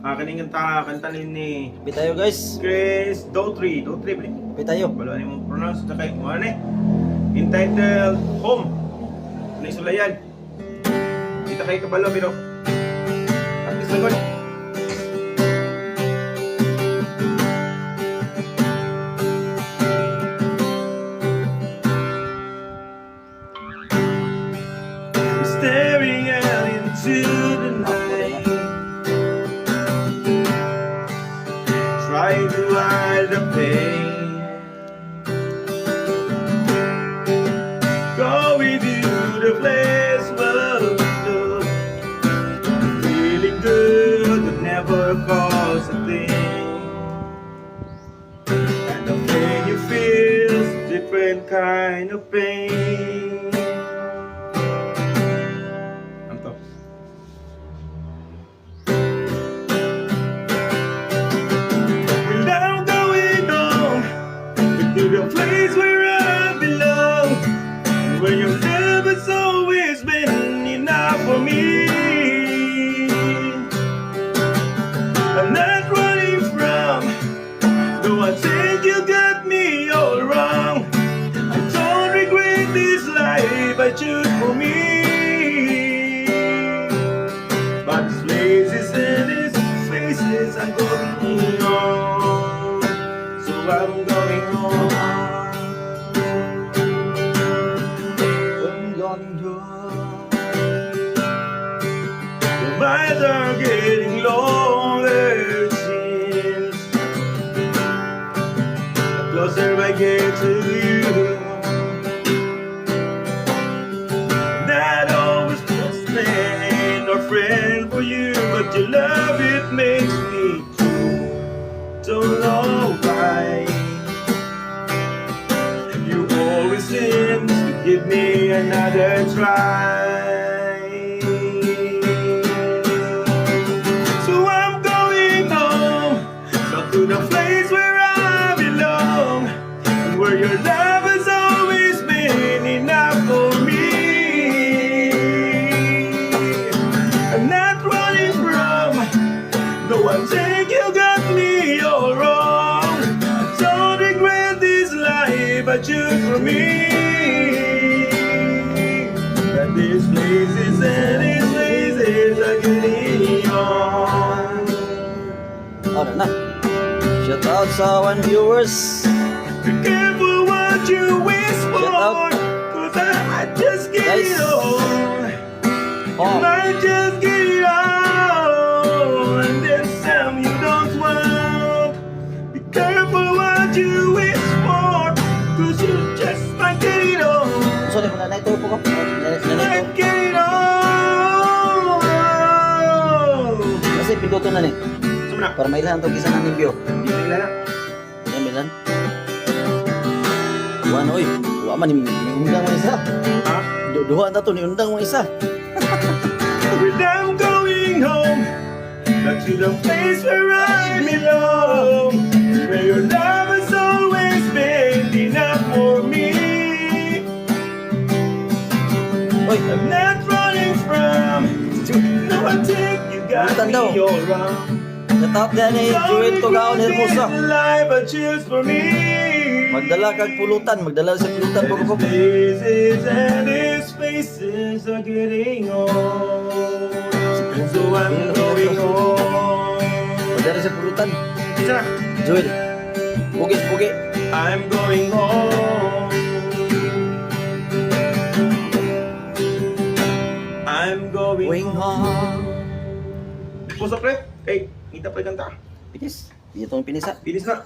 Kaning kanta ni Bitayo guys. Chris Daughtry pre. Bitayo. Wala ni mo pronounce sa kay mo ani. Entitled Home. Ano isulayan? Kita kay kabalo pero. At least lang. Staring out into the night, trying to hide the pain. Go with you to the place where love, feeling good but never cause a thing. And the pain you feel's a different kind of pain. The place where I belong, where your love has always been enough for me. I'm not running from, though I think you got me all wrong. I don't regret this life I choose for me. But these places and these faces I'm going on, so I'm going on. The miles are getting longer, it seems. The closer I get to you, not always just man or friend for you, but your love, it makes me don't know why. You always seem to give me another try. So I'm going home, back to the place where I belong, and where your love has always been enough for me. I'm not running from, though I think you got me all wrong. I don't regret this life I choose for me. That these places and these places are getting on. Ano na? Shout out sa 1 viewers. Be careful what you wish for, Shout out. cause I might just get Guys. it on. Oh. Might just get it on, and then some you don't want. Be careful what you wish for, cause you just might get it on. Sorry mo na ito po ko. Might get it on. Kasi piloto na ni. Sumuna. Para mailan to kisa na view. Hindi na lang. Yan milan. Kuan oy. Wa man ni undang mo isa. Ha? Duha na to ni undang mo isa. When I'm going home, back to the place where I belong, where your love has always been enough for me. Oy, I'm not running from, no I think you got Butan daw. me all wrong. shout out din ni Joel Togaon Hermosa. This life I choose for me. Magdala kag pulutan, magdala sa pulutan po ko. Faces and his faces are getting old, and so I'm going home. Magdala sa pulutan. Isa na. Joel. Pugi. I'm going home. I'm going Wing home. Puso pre, kita pa yung kanta. Pinis. Dito ang pinisa. Bilis na.